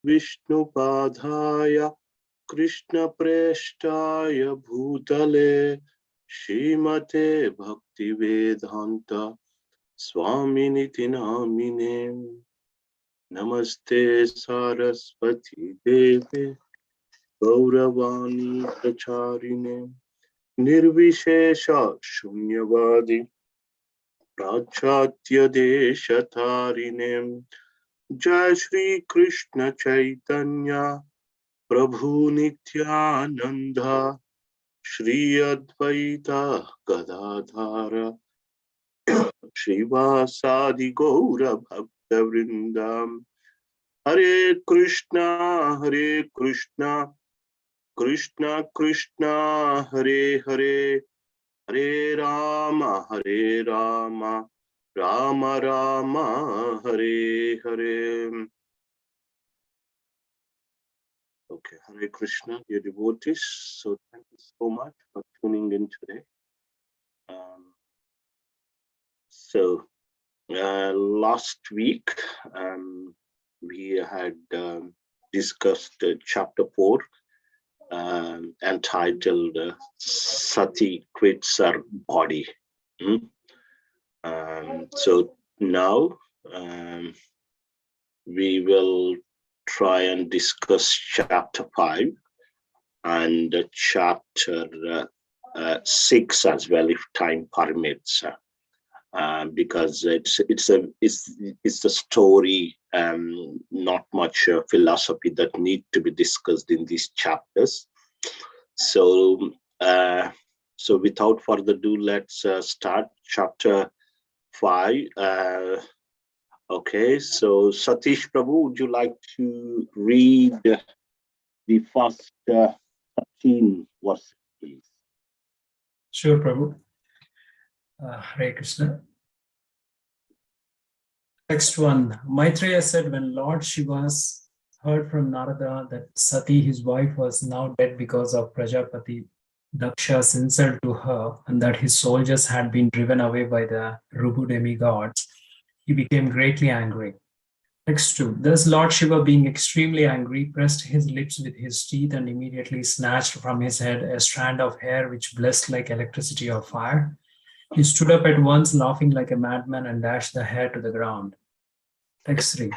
Vishnupadhaya Krishna Preshtaya Bhutale Shrimate Bhakti Vedanta Swaminiti Namine Namaste Saraswati Devi Gauravani Pracharine Nirvishesha Shunyavadi Prachatya Deshatarine Jai Shri Krishna Chaitanya Prabhu Nityananda Shri Advaita Gadadhara Srivasadi Gaura Bhakta Vrindam Hare Krishna Krishna Krishna Hare Hare Hare Rama Rama Rama Hare Hare. Okay, Hare Krishna, dear devotees. So thank you so much for tuning in today. Last week we had discussed chapter 4 entitled Sati Quits Her Body. So now we will try and discuss chapter 5 and chapter 6 as well, if time permits, because it's a story, not much philosophy that need to be discussed in these chapters. So without further ado, let's start chapter 5. Okay, so Satish Prabhu, would you like to read the first 13 verses, please? Sure, Prabhu. Hare Krishna. Text 1. Maitreya said, when Lord Shiva's heard from Narada that Sati, his wife, was now dead because of Prajapati Daksha's insult to her, and that his soldiers had been driven away by the Rubu demigods, he became greatly angry. Text 2. Thus Lord Shiva, being extremely angry, pressed his lips with his teeth and immediately snatched from his head a strand of hair which blazed like electricity or fire. He stood up at once, laughing like a madman, and dashed the hair to the ground. Text 3.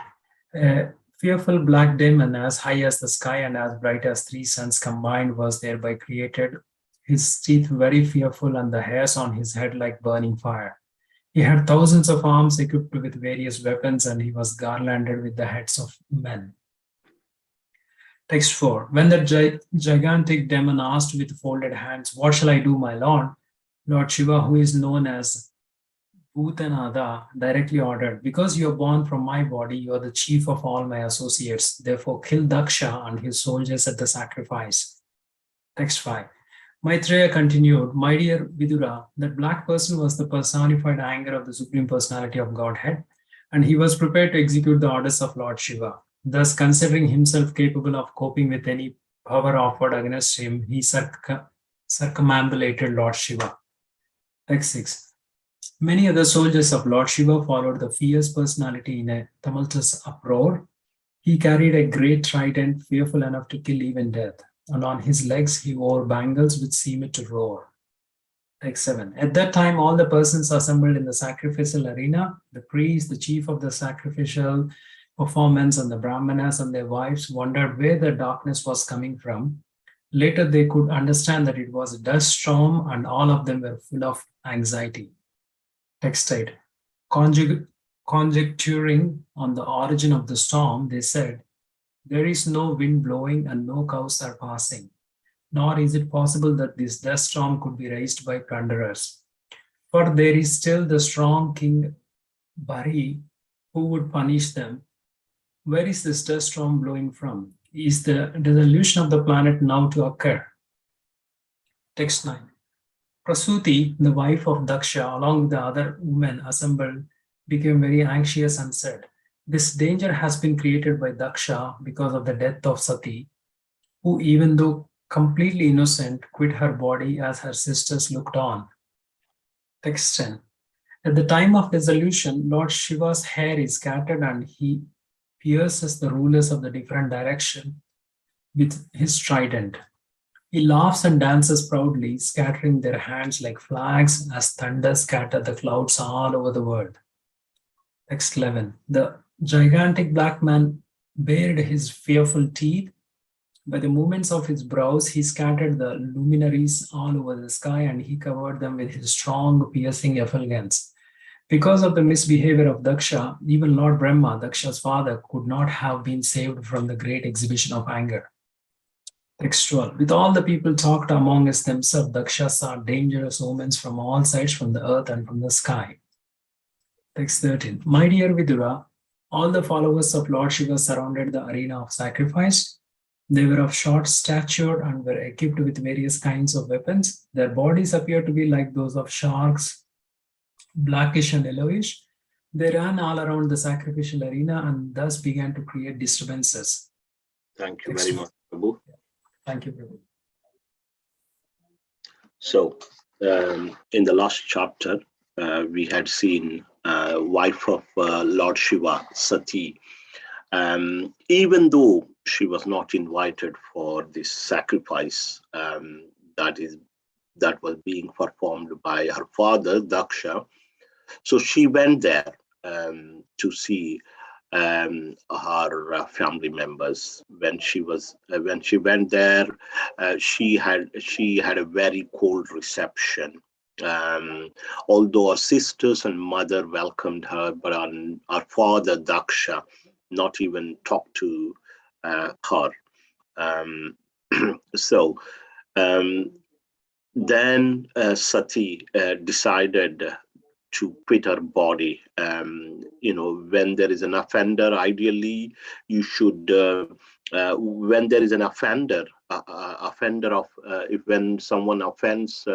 A fearful black demon, as high as the sky and as bright as 3 suns combined, was thereby created, his teeth very fearful and the hairs on his head like burning fire. He had thousands of arms equipped with various weapons, and he was garlanded with the heads of men. Text 4. When the gigantic demon asked with folded hands, "What shall I do, my lord?" Lord Shiva, who is known as Bhutanada, directly ordered, "Because you are born from my body, you are the chief of all my associates. Therefore, kill Daksha and his soldiers at the sacrifice." Text 5. Maitreya continued, "My dear Vidura, that black person was the personified anger of the Supreme Personality of Godhead, and he was prepared to execute the orders of Lord Shiva. Thus, considering himself capable of coping with any power offered against him, he circumambulated Lord Shiva." Text 6. Many other soldiers of Lord Shiva followed the fierce personality in a tumultuous uproar. He carried a great trident, fearful enough to kill even death, and on his legs he wore bangles which seemed to roar. Text 7. At that time, all the persons assembled in the sacrificial arena, the priest, the chief of the sacrificial performance, and the brahmanas and their wives, wondered where the darkness was coming from. Later, they could understand that it was a dust storm, and all of them were full of anxiety. Text 8. Conjecturing on the origin of the storm, they said, "There is no wind blowing and no cows are passing, nor is it possible that this dust storm could be raised by plunderers. For there is still the strong King Bari who would punish them. Where is this dust storm blowing from? Is the dissolution of the planet now to occur?" Text 9. Prasuti, the wife of Daksha, along with the other women assembled, became very anxious and said, "This danger has been created by Daksha because of the death of Sati, who, even though completely innocent, quit her body as her sisters looked on." Text 10. At the time of dissolution, Lord Shiva's hair is scattered and he pierces the rulers of the different direction with his trident. He laughs and dances proudly, scattering their hands like flags as thunder scatter the clouds all over the world. Text 11. The gigantic black man bared his fearful teeth. By the movements of his brows, he scattered the luminaries all over the sky and he covered them with his strong, piercing effulgence. Because of the misbehavior of Daksha, even Lord Brahma, Daksha's father, could not have been saved from the great exhibition of anger. Textual. With all the people talked amongst themselves, Daksha saw dangerous omens from all sides, from the earth and from the sky. Text 13. My dear Vidura, all the followers of Lord Shiva surrounded the arena of sacrifice. They were of short stature and were equipped with various kinds of weapons. Their bodies appeared to be like those of sharks, blackish and yellowish. They ran all around the sacrificial arena and thus began to create disturbances. Thank you very much, Prabhu. Thank you, Prabhu. So, in the last chapter, we had seen wife of Lord Shiva, Sati. Even though she was not invited for this sacrifice that was being performed by her father, Daksha, so she went there to see her family members. When she went there, she had a very cold reception. Although her sisters and mother welcomed her, but our father Daksha not even talked to her. So then Sati decided to quit her body. When there is an offender, ideally you should, when there is an offender, when someone offends,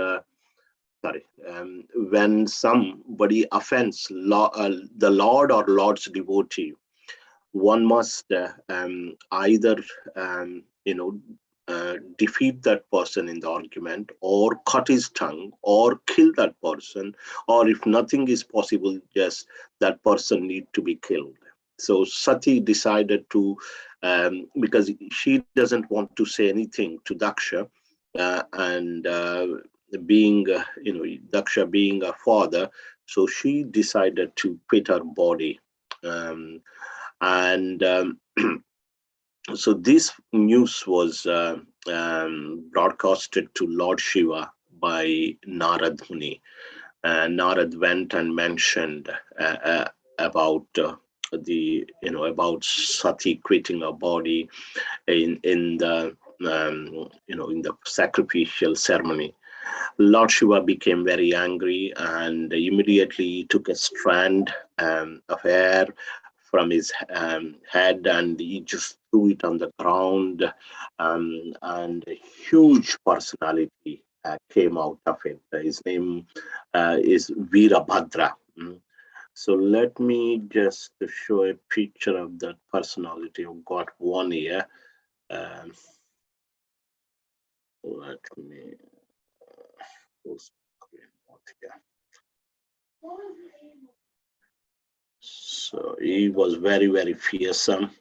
when somebody offends the Lord or Lord's devotee, one must either, defeat that person in the argument, or cut his tongue, or kill that person, or if nothing is possible, just that person need to be killed. So Sati decided to, because she doesn't want to say anything to Daksha, and being, Daksha being a father, so she decided to quit her body. So this news was broadcasted to Lord Shiva by Narad Muni. Narad went and mentioned about about Sati quitting her body in the in the sacrificial ceremony. Lord Shiva became very angry and immediately took a strand of hair from his head and he just threw it on the ground, and a huge personality came out of it. His name is Veerabhadra. So let me just show a picture of that personality. I've got one here. Let me So he was very, very fearsome.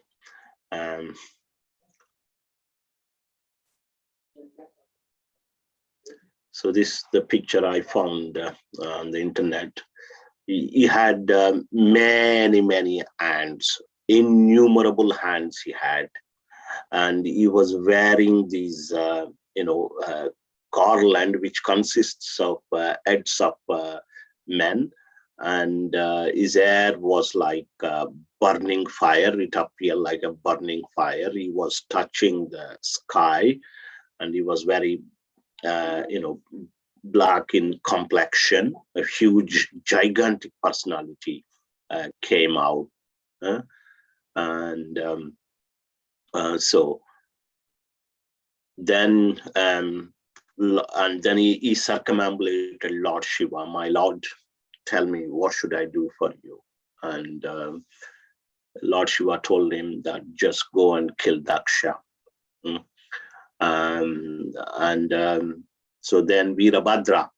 So this is the picture I found on the internet. He had many, many hands, innumerable hands he had. And he was wearing these, garland, which consists of heads of men. And his hair was like burning fire. It appeared like a burning fire. He was touching the sky, and he was very, black in complexion. A huge, gigantic personality came out, and so then he circumambulated Lord Shiva. My Lord, tell me, what should I do for you? And Lord Shiva told him that just go and kill Daksha. So then Veerabhadra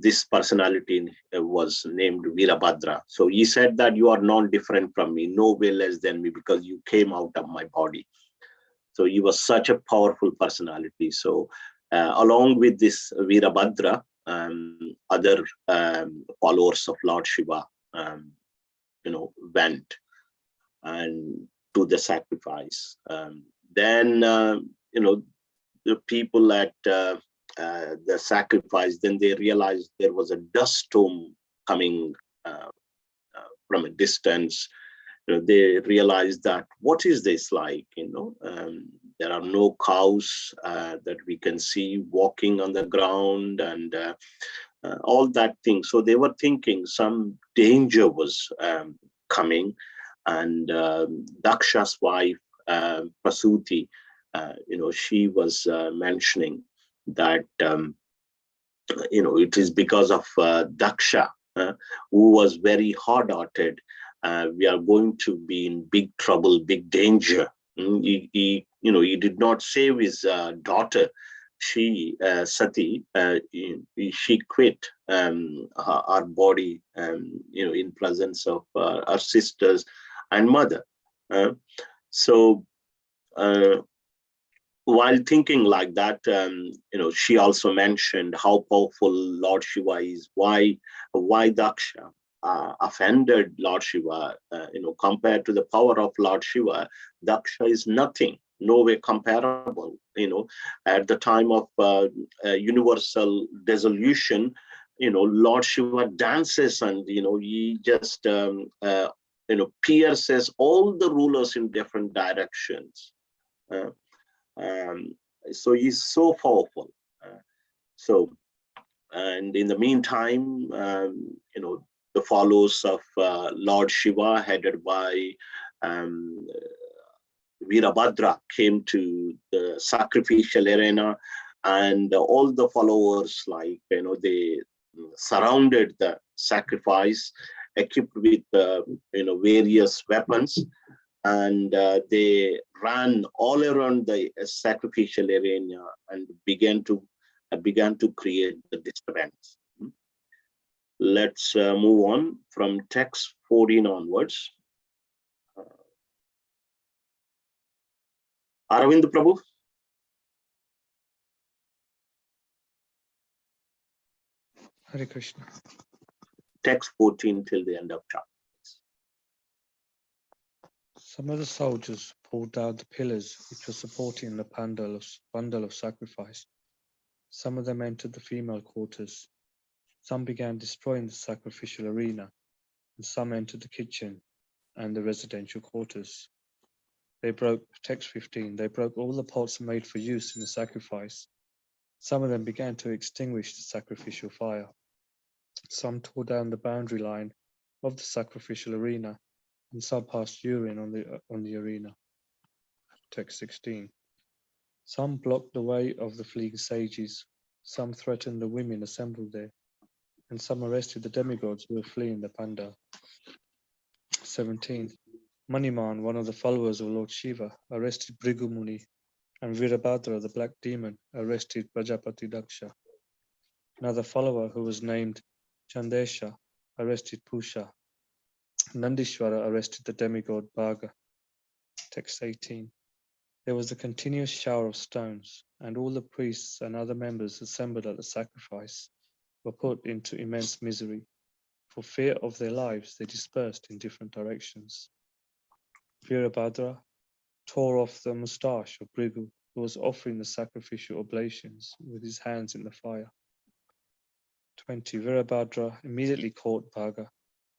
this personality was named Virabhadra. So he said that you are not different from me, no way less than me, because you came out of my body. So he was such a powerful personality. So along with this Virabhadra, other followers of Lord Shiva, went and to the sacrifice. Then, the people at the sacrifice, then they realized there was a dust storm coming from a distance. They realized that what is this like? There are no cows that we can see walking on the ground, and all that thing. So they were thinking some danger was coming, and Daksha's wife, Prasuti, she was mentioning that it is because of Daksha, who was very hard-hearted. We are going to be in big trouble, big danger. He did not save his daughter. She, Sati, she quit her body, in presence of her sisters and mother. So while thinking like that, she also mentioned how powerful Lord Shiva is. Why Daksha offended Lord Shiva? Compared to the power of Lord Shiva, Daksha is nothing, no way comparable. At the time of universal dissolution, Lord Shiva dances, and he just pierces all the rulers in different directions. Um, so he's so powerful. So, and in the meantime, the followers of Lord Shiva, headed by um, Virabhadra, came to the sacrificial arena, and all the followers, they surrounded the sacrifice, equipped with various weapons, and they ran all around the sacrificial arena and began to create the disturbance. Let's move on from text 14 onwards. Aravind Prabhu. Hare Krishna. Text 14 till the end of chapter. Some of the soldiers pulled down the pillars which were supporting the bundle of sacrifice. Some of them entered the female quarters. Some began destroying the sacrificial arena, and some entered the kitchen and the residential quarters. They broke, text 15, they broke all the pots made for use in the sacrifice. Some of them began to extinguish the sacrificial fire. Some tore down the boundary line of the sacrificial arena, and some passed urine on the arena. Text 16. Some blocked the way of the fleeing sages, some threatened the women assembled there, and some arrested the demigods who were fleeing the pandal. 17. Maniman, one of the followers of Lord Shiva, arrested Bhrigu Muni, and Virabhadra, the black demon, arrested Prajapati Daksha. Another follower, who was named Chandesha, arrested Pusha. Nandishwara arrested the demigod Bhaga. Text 18. There was a continuous shower of stones, and all the priests and other members assembled at the sacrifice were put into immense misery. For fear of their lives, they dispersed in different directions. Virabhadra tore off the moustache of Bhrigu, who was offering the sacrificial oblations with his hands in the fire. 20. Virabhadra immediately caught Bhaga,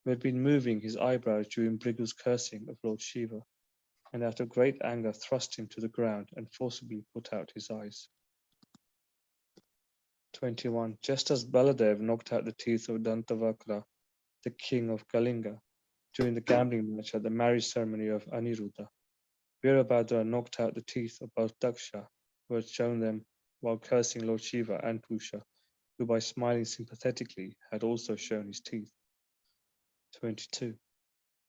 who had been moving his eyebrows during Bhrigu's cursing of Lord Shiva, and out of great anger thrust him to the ground and forcibly put out his eyes. 21. Just as Baladev knocked out the teeth of Dantavakra, the king of Kalinga, during the gambling match at the marriage ceremony of Aniruddha, Virabhadra knocked out the teeth of both Daksha, who had shown them while cursing Lord Shiva, and Pusha, who by smiling sympathetically had also shown his teeth. 22.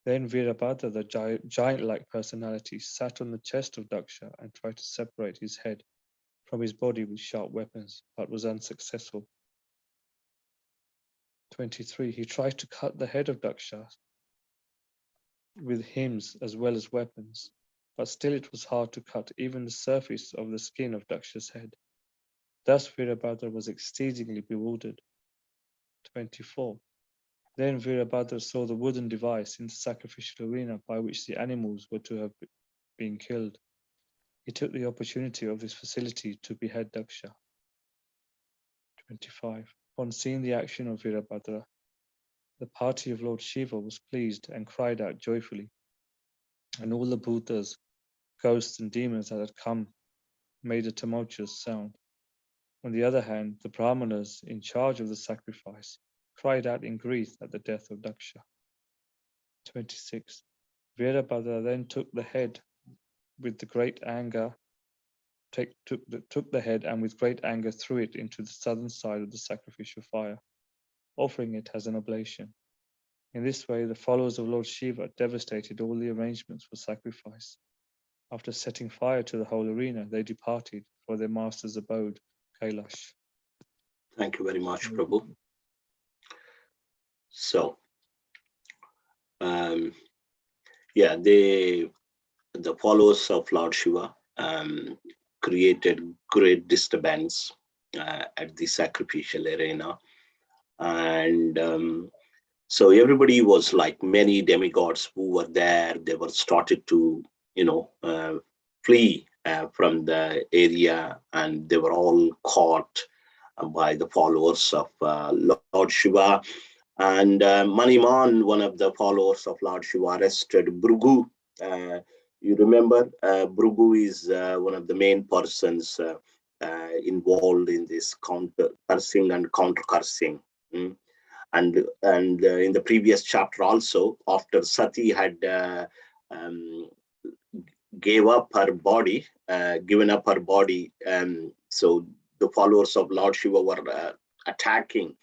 Then Virabhadra, the giant-like personality, sat on the chest of Daksha and tried to separate his head from his body with sharp weapons, but was unsuccessful. 23. He tries to cut the head of Daksha with hymns as well as weapons, but still it was hard to cut even the surface of the skin of Daksha's head. Thus Virabhadra was exceedingly bewildered. 24. Then Virabhadra saw the wooden device in the sacrificial arena by which the animals were to have been killed. He took the opportunity of this facility to behead Daksha. 25. Upon seeing the action of Virabhadra, the party of Lord Shiva was pleased and cried out joyfully, and all the Bhutas, ghosts and demons that had come made a tumultuous sound. On the other hand, the Brahmanas in charge of the sacrifice cried out in grief at the death of Daksha. 26. Virabhadra then took the head with the great anger, took the head and with great anger threw it into the southern side of the sacrificial fire, offering it as an oblation. In this way, the followers of Lord Shiva devastated all the arrangements for sacrifice. After setting fire to the whole arena, they departed for their master's abode, Kailash. Thank you very much, Prabhu. So, yeah, the followers of Lord Shiva created great disturbance at the sacrificial arena, and so everybody was like many demigods who were there. They were started to, flee from the area, and they were all caught by the followers of Lord Shiva. And Maniman, one of the followers of Lord Shiva, arrested Bhrigu. You remember, Bhrigu is one of the main persons involved in this cursing and counter cursing. And in the previous chapter also, after Sati had given up her body, so the followers of Lord Shiva were attacking,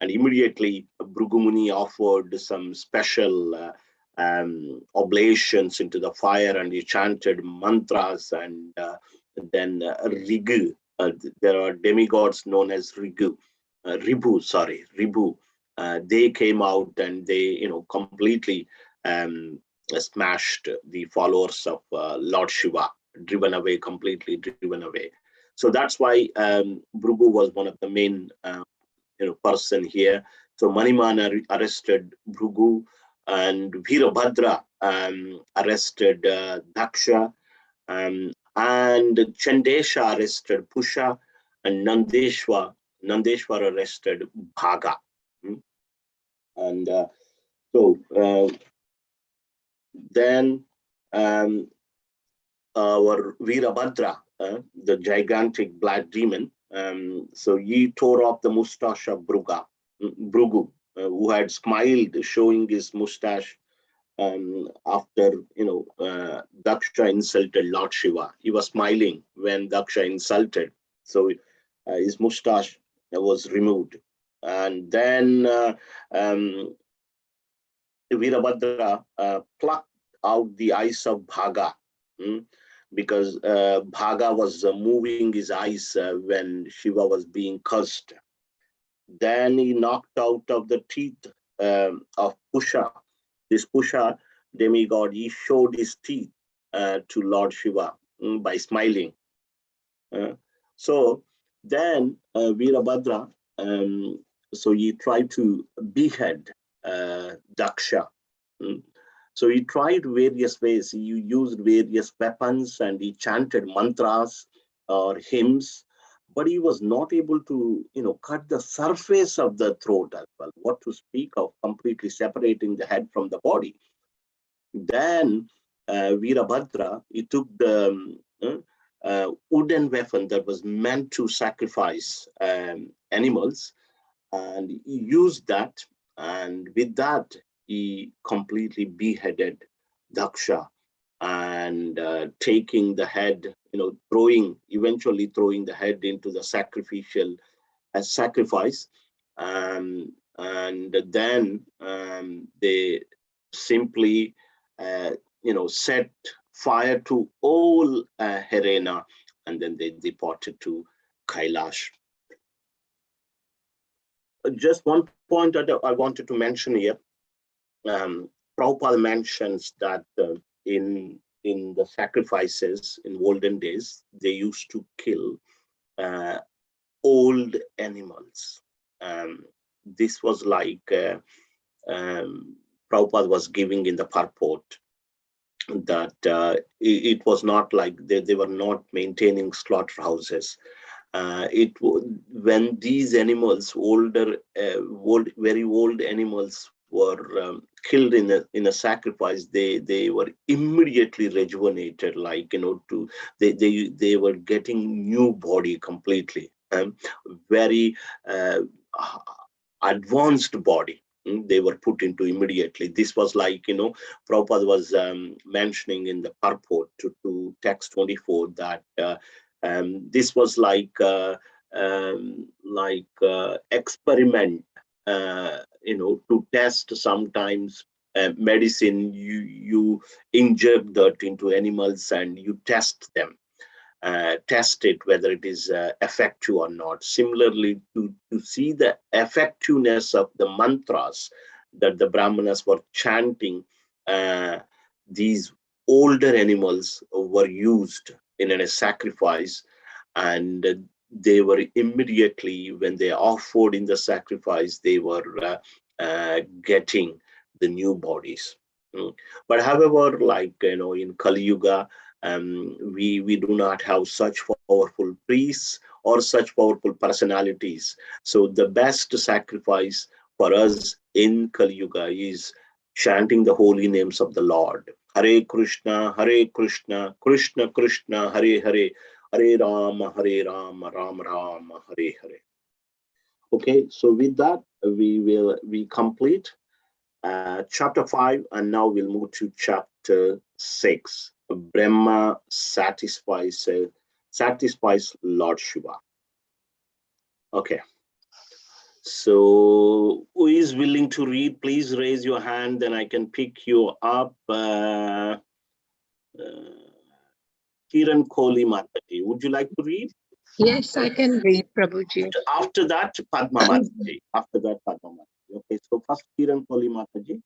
and immediately Bhrigu Muni offered some special oblations into the fire, and he chanted mantras, and then Rigu. There are demigods known as Ribu. They came out, and they, completely smashed the followers of Lord Shiva, completely driven away. So that's why Bhrigu was one of the main person here. So Maniman arrested Bhrigu, and Virabhadra arrested Daksha, and Chandesha arrested Pusha, and Nandeshwar arrested Bhaga. And then our Virabhadra, the gigantic black demon, so he tore off the mustache of Bhrigu, who had smiled, showing his mustache after Daksha insulted Lord Shiva. He was smiling when Daksha insulted, so his mustache was removed. And then Virabhadra plucked out the eyes of Bhaga, because Bhaga was moving his eyes when Shiva was being cursed. Then he knocked out of the teeth of Pusha. This Pusha demigod, he showed his teeth to Lord Shiva by smiling. So then Virabhadra, so he tried to behead Daksha. So he tried various ways. He used various weapons, and he chanted mantras or hymns, but he was not able to, cut the surface of the throat as well. What to speak of completely separating the head from the body? Then Virabhadra, he took the wooden weapon that was meant to sacrifice animals, and he used that, and with that he completely beheaded Daksha, and taking the head, eventually throwing the head into the sacrificial sacrifice, and then they simply set fire to all Harena, and then they departed to Kailash. just one point that I wanted to mention here. Prabhupada mentions that in the sacrifices in olden days, they used to kill old animals. This was like Prabhupada was giving in the purport that it was not like they were not maintaining slaughterhouses. When these animals, very old animals, were killed in a sacrifice, they were immediately rejuvenated, like they were getting new body completely, very advanced body. They were put into immediately. This was like, Prabhupada was mentioning in the purport to text 24 that this was like experiment, to test sometimes medicine. You inject that into animals and you test them. Test it whether it is effective or not. Similarly, to see the effectiveness of the mantras that the Brahmanas were chanting, these older animals were used in a sacrifice, and they were immediately, when they offered in the sacrifice, they were getting the new bodies. But however, like in Kali Yuga, we do not have such powerful priests or such powerful personalities. So the best sacrifice for us in Kali Yuga is chanting the holy names of the Lord. Hare Krishna, Krishna Krishna, Hare Hare, Hare Rama, Ram Ram, Hare Hare. Okay, so with that, we complete chapter 5, and now we'll move to chapter 6. Brahma satisfies Lord Shiva. Okay. So who is willing to read? Please raise your hand, then I can pick you up. Kiran Kohli Mataji, would you like to read? Yes, I can read, Prabhuji. After that, Padma Mataji. Okay, so first Kiran Kohli Mataji.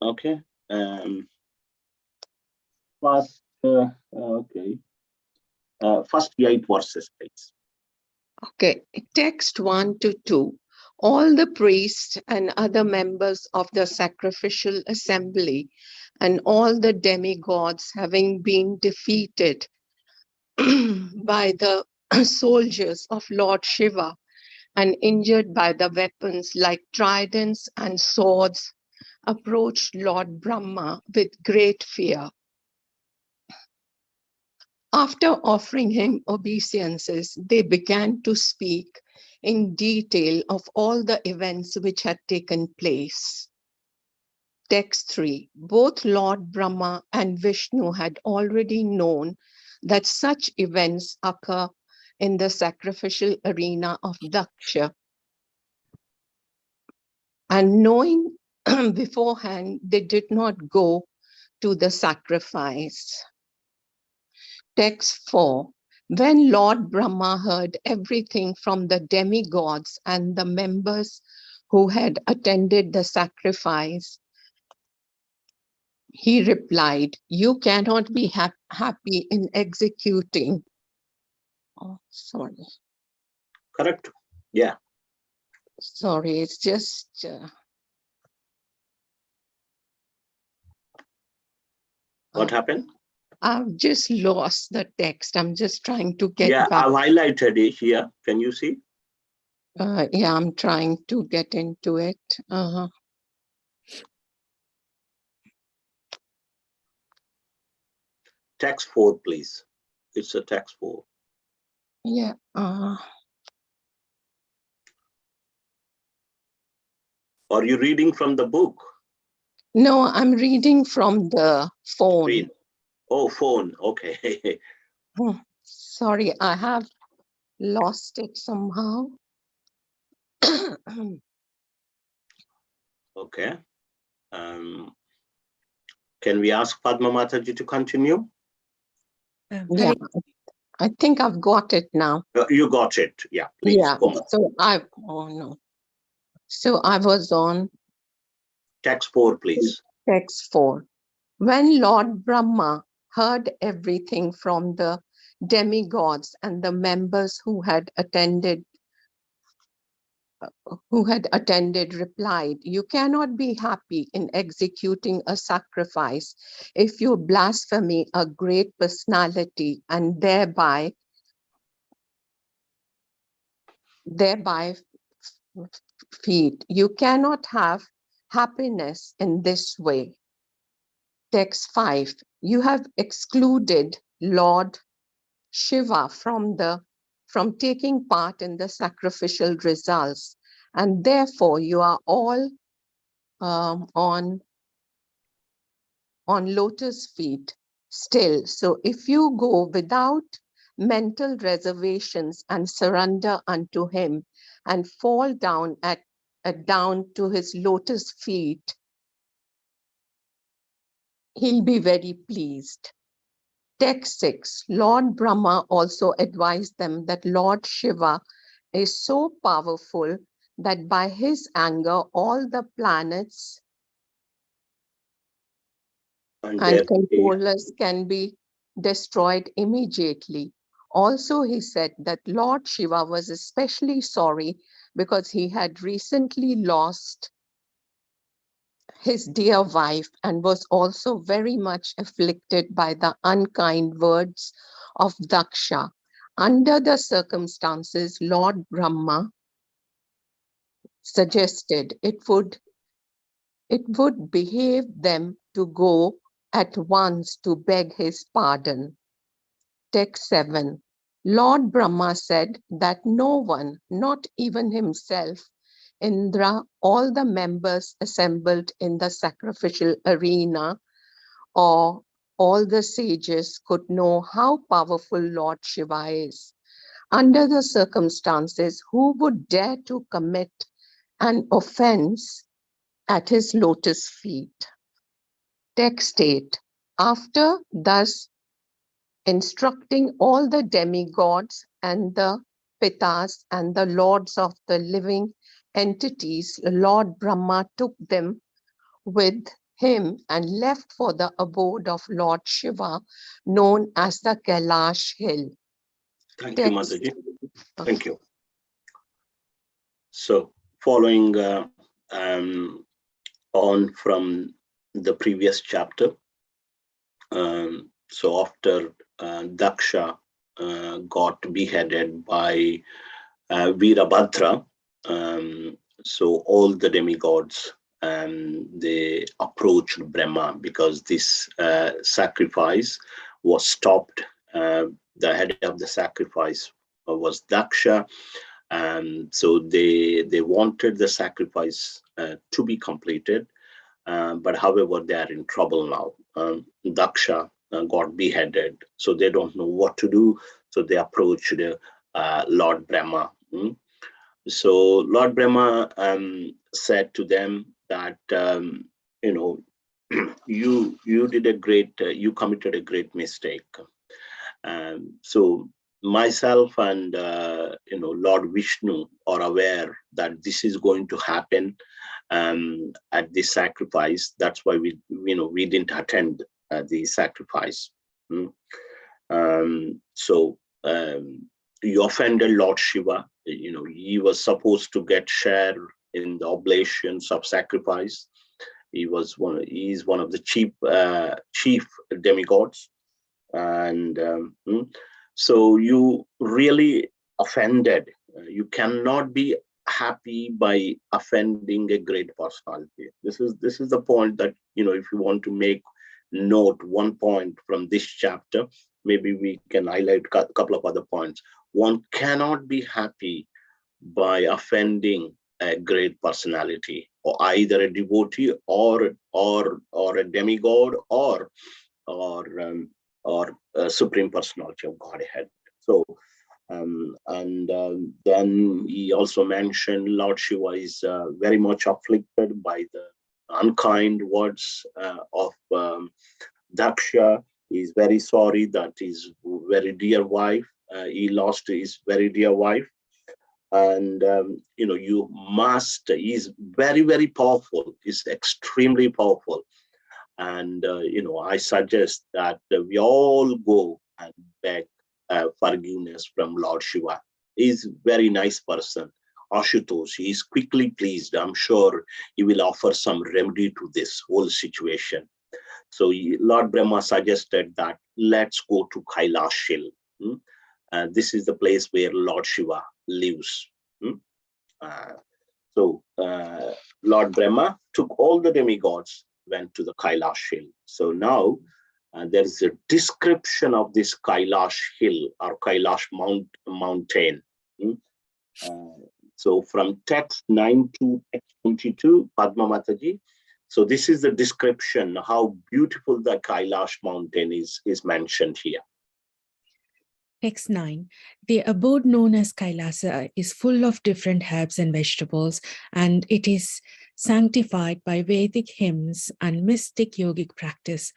Okay. First, okay. First 8 verses, please. Okay, text 1 to 2. All the priests and other members of the sacrificial assembly and all the demigods, having been defeated by the soldiers of Lord Shiva and injured by the weapons like tridents and swords, approached Lord Brahma with great fear. After offering him obeisances, they began to speak in detail of all the events which had taken place. Text 3. Both Lord Brahma and Vishnu had already known that such events occur in the sacrificial arena of Daksha. And knowing beforehand, they did not go to the sacrifice. Text 4. When Lord Brahma heard everything from the demigods and the members who had attended the sacrifice, he replied, "You cannot be happy in executing." Oh, sorry. Correct. Yeah. Sorry, it's just... What happened? I've just lost the text. I'm just trying to get back. I've highlighted it here. Can you see? Yeah, I'm trying to get into it. Text 4, please. It's a text 4. Yeah. Are you reading from the book? No, I'm reading from the phone. Screen. Oh, phone. Okay. Sorry, I have lost it somehow. Okay. Can we ask Padma Mataji to continue? Yeah. I think I've got it now. You got it. Yeah, please Yeah. go on. So oh no. So I was on Text 4, please. text 4. When Lord Brahma heard everything from the demigods and the members who had attended replied, "You cannot be happy in executing a sacrifice if you blaspheme a great personality and thereby feed. You cannot have happiness in this way." Text 5. You have excluded Lord Shiva from taking part in the sacrificial results, and therefore you are all on lotus feet still. So if you go without mental reservations and surrender unto him and fall down down to his lotus feet, he'll be very pleased. Text 6. Lord Brahma also advised them that Lord Shiva is so powerful that by his anger all the planets and controllers can be destroyed immediately. Also, he said that Lord Shiva was especially sorry because he had recently lost his dear wife and was also very much afflicted by the unkind words of Daksha. Under the circumstances, Lord Brahma suggested it would behave them to go at once to beg his pardon. Text 7. Lord Brahma said that no one, not even himself, Indra, all the members assembled in the sacrificial arena, or all the sages could know how powerful Lord Shiva is. Under the circumstances, who would dare to commit an offense at his lotus feet? Text 8. After thus instructing all the demigods and the pitas and the lords of the living entities, Lord Brahma took them with him and left for the abode of Lord Shiva, known as the Kailash Hill. Thank you, Mataji. Thank you. So, following on from the previous chapter, so after Daksha got beheaded by Virabhadra, so all the demigods they approached Brahma because this sacrifice was stopped. The head of the sacrifice was Daksha, and so they wanted the sacrifice to be completed, but however they are in trouble now. Daksha got beheaded, so they don't know what to do. So they approached Lord Brahma. So Lord Brahma said to them that you did a great, you committed a great mistake. So myself and Lord Vishnu are aware that this is going to happen at this sacrifice. That's why we didn't attend the sacrifice. So you offended Lord Shiva. He was supposed to get share in the oblations of sacrifice. He is one of the chief demigods, and so you really offended. You cannot be happy by offending a great personality. This is the point that if you want to make note one point from this chapter, maybe we can highlight a couple of other points. One cannot be happy by offending a great personality, or either a devotee or a demigod or a supreme personality of Godhead. So then he also mentioned Lord Shiva is very much afflicted by the unkind words of Daksha. He's very sorry that he's very dear wife. He lost his very dear wife. And, you must, he's very, very powerful. He's extremely powerful. And, I suggest that we all go and beg forgiveness from Lord Shiva. He's a very nice person. Ashutosh, he is quickly pleased. I'm sure he will offer some remedy to this whole situation. So Lord Brahma suggested that let's go to Kailash Hill. This is the place where Lord Shiva lives. Uh, so Lord Brahma took all the demigods, went to the Kailash Hill. So now there is a description of this Kailash Hill or Kailash mountain. So from text 9 to text 22, Padma Mataji. So this is the description, how beautiful the Kailash mountain is mentioned here. Text 9. The abode known as Kailasa is full of different herbs and vegetables, and it is sanctified by Vedic hymns and mystic yogic practice.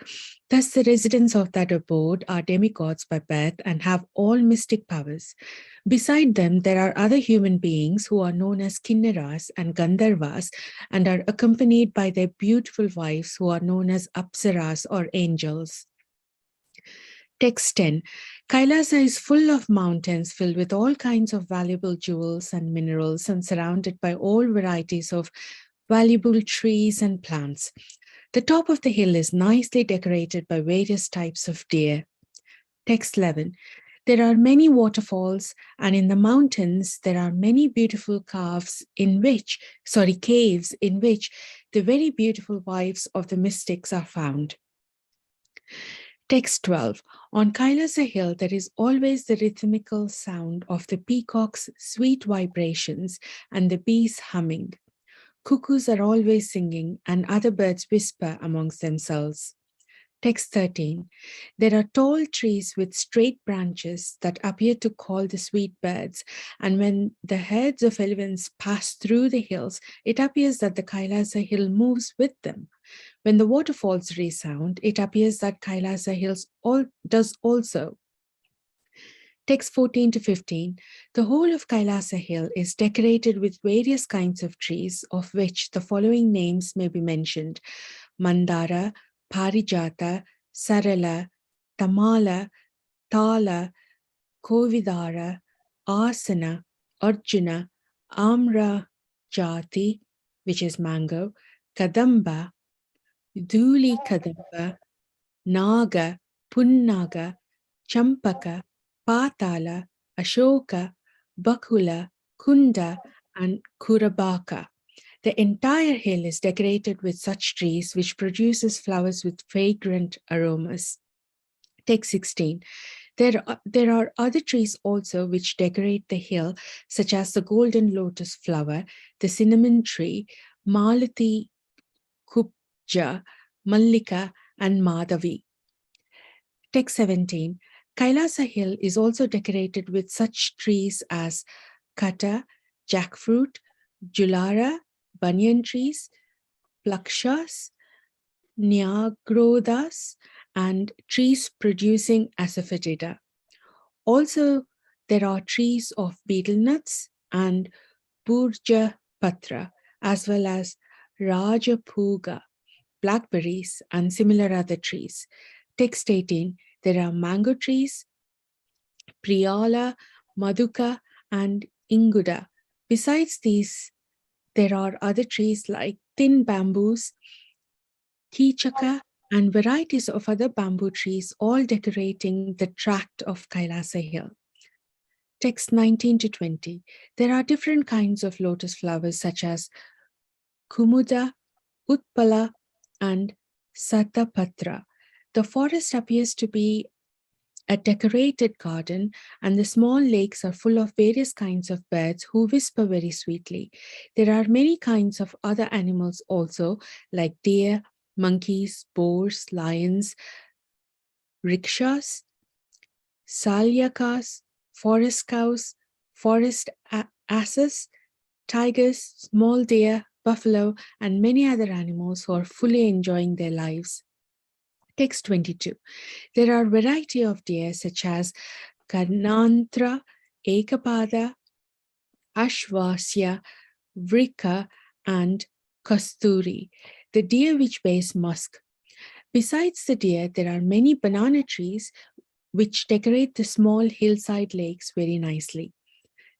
Thus, the residents of that abode are demigods by birth and have all mystic powers. Beside them, there are other human beings who are known as Kinnaras and Gandharvas and are accompanied by their beautiful wives who are known as Apsaras or angels. Text 10. Kailasa is full of mountains filled with all kinds of valuable jewels and minerals and surrounded by all varieties of valuable trees and plants. The top of the hill is nicely decorated by various types of deer. Text 11. There are many waterfalls, and in the mountains there are many beautiful caves in which the very beautiful wives of the mystics are found. Text 12. On Kailasa Hill, there is always the rhythmical sound of the peacock's sweet vibrations and the bees humming. Cuckoos are always singing, and other birds whisper amongst themselves. Text 13. There are tall trees with straight branches that appear to call the sweet birds, and when the herds of elephants pass through the hills, it appears that the Kailasa Hill moves with them. When the waterfalls resound, it appears that Kailasa Hills does also. Text 14 to 15. The whole of Kailasa Hill is decorated with various kinds of trees, of which the following names may be mentioned: Mandara, Parijata, Sarala, Tamala, Tala, Kovidara, Asana, Arjuna, Amra Jati, which is mango, Kadamba, Dhuli Kadamba, Naga, Punnaga, Champaka, Patala, Ashoka, Bakula, Kunda, and Kurabaka. The entire hill is decorated with such trees, which produces flowers with fragrant aromas. Text 16. There are other trees also which decorate the hill, such as the golden lotus flower, the cinnamon tree, Malati Kubja, Mallika, and Madhavi. Text 17. Kailasa Hill is also decorated with such trees as Kata, jackfruit, Julara, banyan trees, plakshas, nyagrodas, and trees producing asafoetida. Also, there are trees of betel nuts and burja patra, as well as rajapuga, blackberries, and similar other trees. Text 18. There are mango trees, priyala, maduka, and inguda. Besides these, there are other trees like thin bamboos, kichaka, and varieties of other bamboo trees, all decorating the tract of Kailasa Hill. Text 19 to 20. There are different kinds of lotus flowers such as Kumuda, Utpala, and Satapatra. The forest appears to be a decorated garden, and the small lakes are full of various kinds of birds who whisper very sweetly. There are many kinds of other animals also, like deer, monkeys, boars, lions, rickshaws, salyakas, forest cows, forest asses, tigers, small deer, buffalo, and many other animals who are fully enjoying their lives. Text 22. There are variety of deer such as Karnantra, Ekapada, Ashvasya, Vrika, and Kasturi, the deer which bears musk. Besides the deer, there are many banana trees which decorate the small hillside lakes very nicely.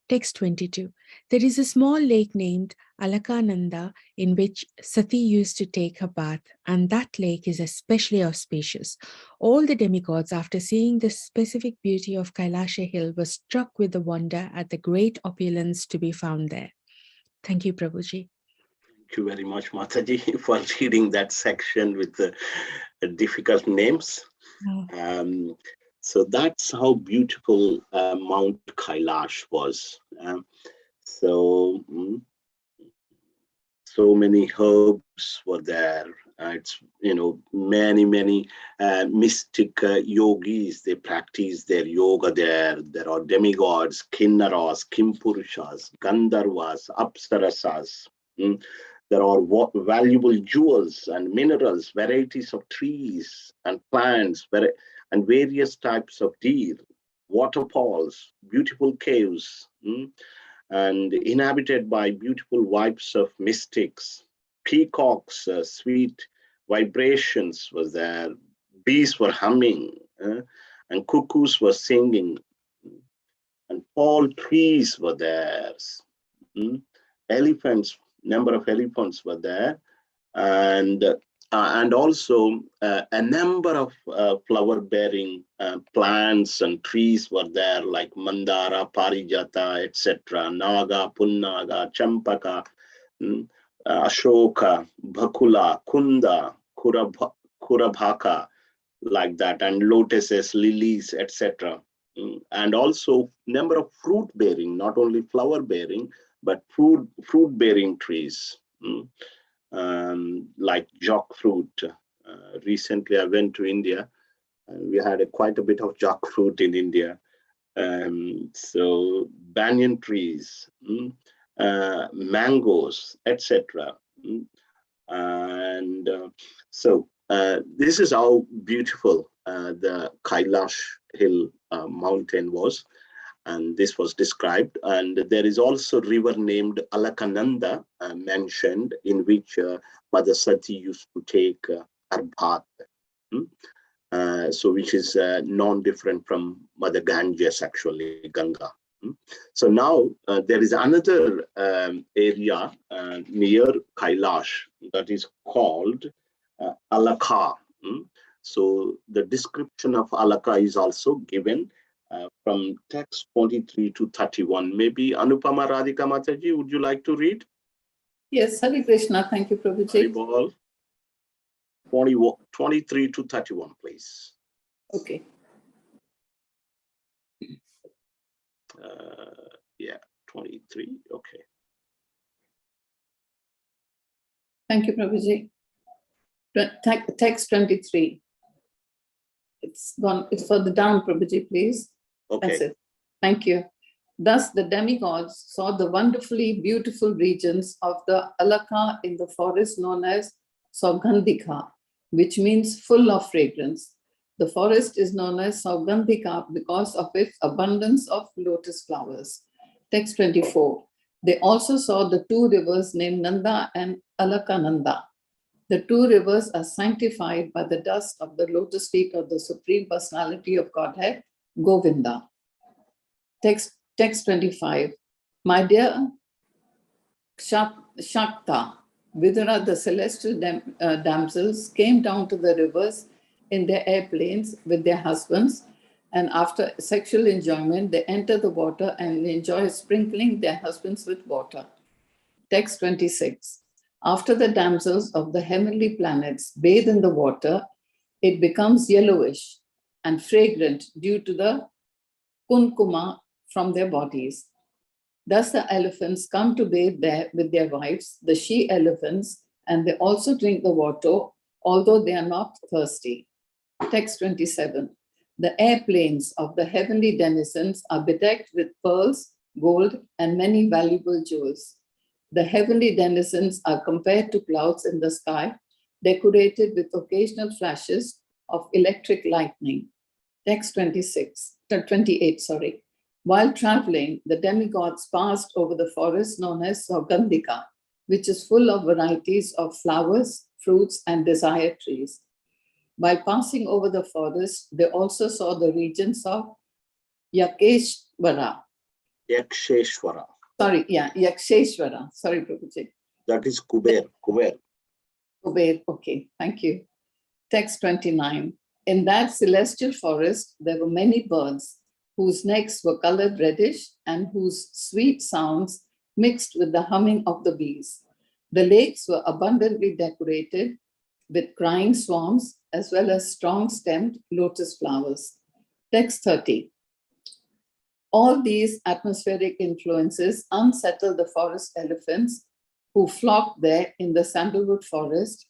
Text 22. There is a small lake named Alakananda in which Sati used to take her bath, and that lake is especially auspicious. All the demigods, after seeing the specific beauty of Kailasha Hill, were struck with the wonder at the great opulence to be found there. Thank you, Prabhuji. Thank you very much, Mataji, for reading that section with the difficult names. Oh. So that's how beautiful Mount Kailash was. So many herbs were there. It's, many mystic yogis. They practice their yoga there. There are demigods, kinnaras, kimpurushas, gandharvas, apsarasas. There are valuable jewels and minerals, varieties of trees and plants, and various types of deer, waterfalls, beautiful caves, and inhabited by beautiful wives of mystics. Peacocks, sweet vibrations was there. Bees were humming, and cuckoos were singing, and tall trees were there. Elephants, number of elephants were there, and also a number of flower-bearing plants and trees were there, like Mandara, Parijata, etc., Naga, Punnaga, Champaka, Ashoka, Bhakula, Kunda, Kurabhaka, like that, and lotuses, lilies, etc. And also number of fruit-bearing, not only flower-bearing, but fruit-bearing trees. Like jackfruit. Recently, I went to India, and we had quite a bit of jackfruit in India. So banyan trees, mangoes, etc. And so this is how beautiful the Kailash Hill mountain was. And this was described. And there is also a river named Alakananda mentioned, in which Mother Sati used to take her bath. So which is non-different from Mother Ganges, actually, Ganga. So now there is another area near Kailash that is called Alaka. So the description of Alaka is also given from text 23 to 31. Maybe Anupama Radhika Mataji, would you like to read? Yes, Hare Krishna. Thank you, Prabhuji. 23 to 31, please. Okay. Yeah, 23. Okay. Thank you, Prabhuji. Text 23. It's gone. It's further down, Prabhuji, please. Okay. That's it. Thank you. Thus, the demigods saw the wonderfully beautiful regions of the Alaka in the forest known as Saugandhika, which means full of fragrance. The forest is known as Saugandhika because of its abundance of lotus flowers. Text 24. They also saw the two rivers named Nanda and Alakananda. The two rivers are sanctified by the dust of the lotus feet of the Supreme Personality of Godhead, Govinda. Text 25. My dear Shakta, Vidura, the celestial damsels, came down to the rivers in their airplanes with their husbands, and after sexual enjoyment, they enter the water and enjoy sprinkling their husbands with water. Text 26. After the damsels of the heavenly planets bathe in the water, it becomes yellowish and fragrant due to the kunkuma from their bodies. Thus the elephants come to bathe there with their wives, the she-elephants, and they also drink the water, although they are not thirsty. Text 27. The airplanes of the heavenly denizens are bedecked with pearls, gold, and many valuable jewels. The heavenly denizens are compared to clouds in the sky, decorated with occasional flashes of electric lightning. Text 28, sorry. While traveling, the demigods passed over the forest known as Saugandhika, which is full of varieties of flowers, fruits, and desire trees. By passing over the forest, they also saw the regions of Yakeshwara. Yaksheshwara. Sorry, yeah, Yaksheshwara. Sorry, Prabhuji. That is Kuber. Kuber, okay, thank you. Text 29. In that celestial forest, there were many birds whose necks were colored reddish and whose sweet sounds mixed with the humming of the bees. The lakes were abundantly decorated with crying swans as well as strong-stemmed lotus flowers. Text 30. All these atmospheric influences unsettled the forest elephants who flocked there in the sandalwood forest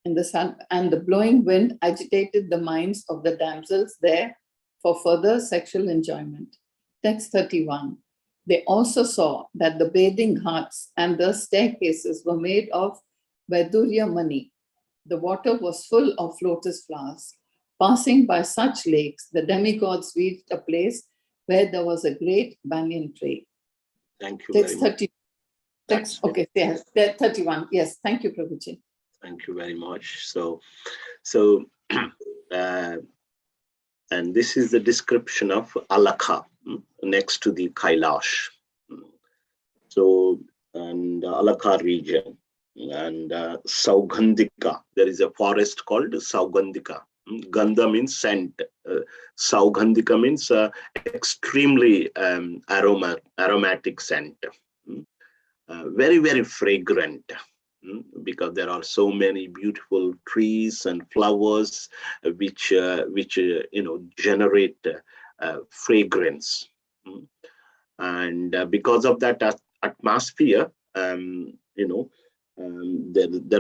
and the blowing wind agitated the minds of the damsels there for further sexual enjoyment. Text 31. They also saw that the bathing huts and the staircases were made of Vaidurya Mani. The water was full of lotus flowers. Passing by such lakes, the demigods reached a place where there was a great banyan tree. Thank you Text very much. 30. Text, okay, yes, 31. Yes, thank you, Prabhuji. Thank you very much. So, and this is the description of Alakha next to the Kailash. So, and Alakha region and Saugandhika. There is a forest called Saugandhika. Gandha means scent. Saugandhika means extremely aromatic scent. Very, very fragrant. Because there are so many beautiful trees and flowers which generate fragrance, and because of that atmosphere, there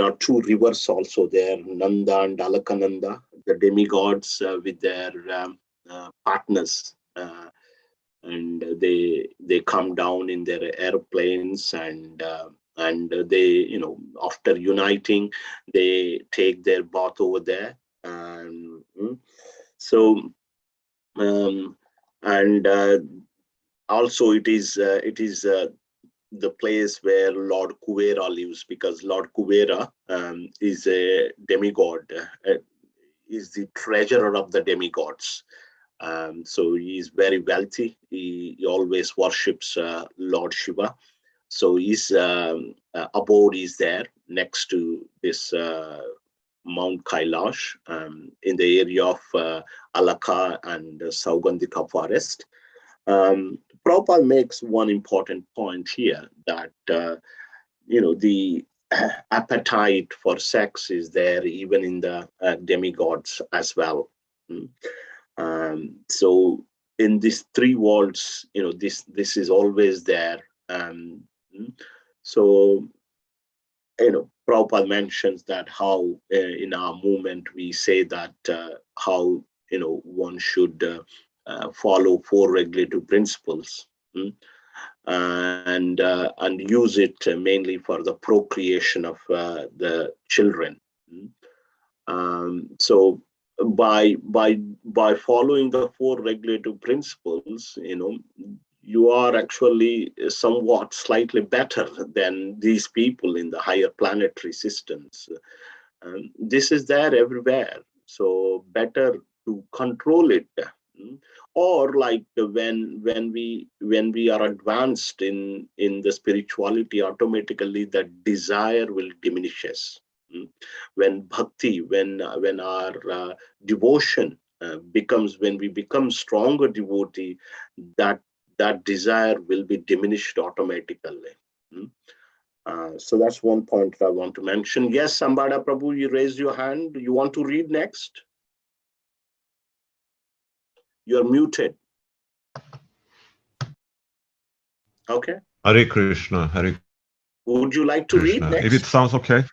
are two rivers also there, Nanda and Alakananda, the demigods with their partners. And they come down in their airplanes and they, after uniting, they take their bath over there. And also it is the place where Lord Kuvera lives, because Lord Kuvera is a demigod, is the treasurer of the demigods. So he is very wealthy. He always worships Lord Shiva. So his abode is there next to this Mount Kailash in the area of Alakha and Saugandhika forest. Prabhupada makes one important point here that, the appetite for sex is there even in the demigods as well. So in these three worlds, this is always there. So, Prabhupada mentions that how in our movement we say that how one should follow four regulative principles and use it mainly for the procreation of the children. So by following the four regulative principles, you are actually somewhat slightly better than these people in the higher planetary systems. This is there everywhere, so better to control it. Or like when we are advanced in the spirituality, automatically the desire will diminishes. When bhakti, when our devotion becomes, when we become stronger devotee, that desire will be diminished automatically. So that's one point I want to mention. Yes, Sambada Prabhu, you raised your hand. You want to read next? You're muted. Okay. Hare Krishna, Hare Would you like to Krishna. read next? If it sounds okay.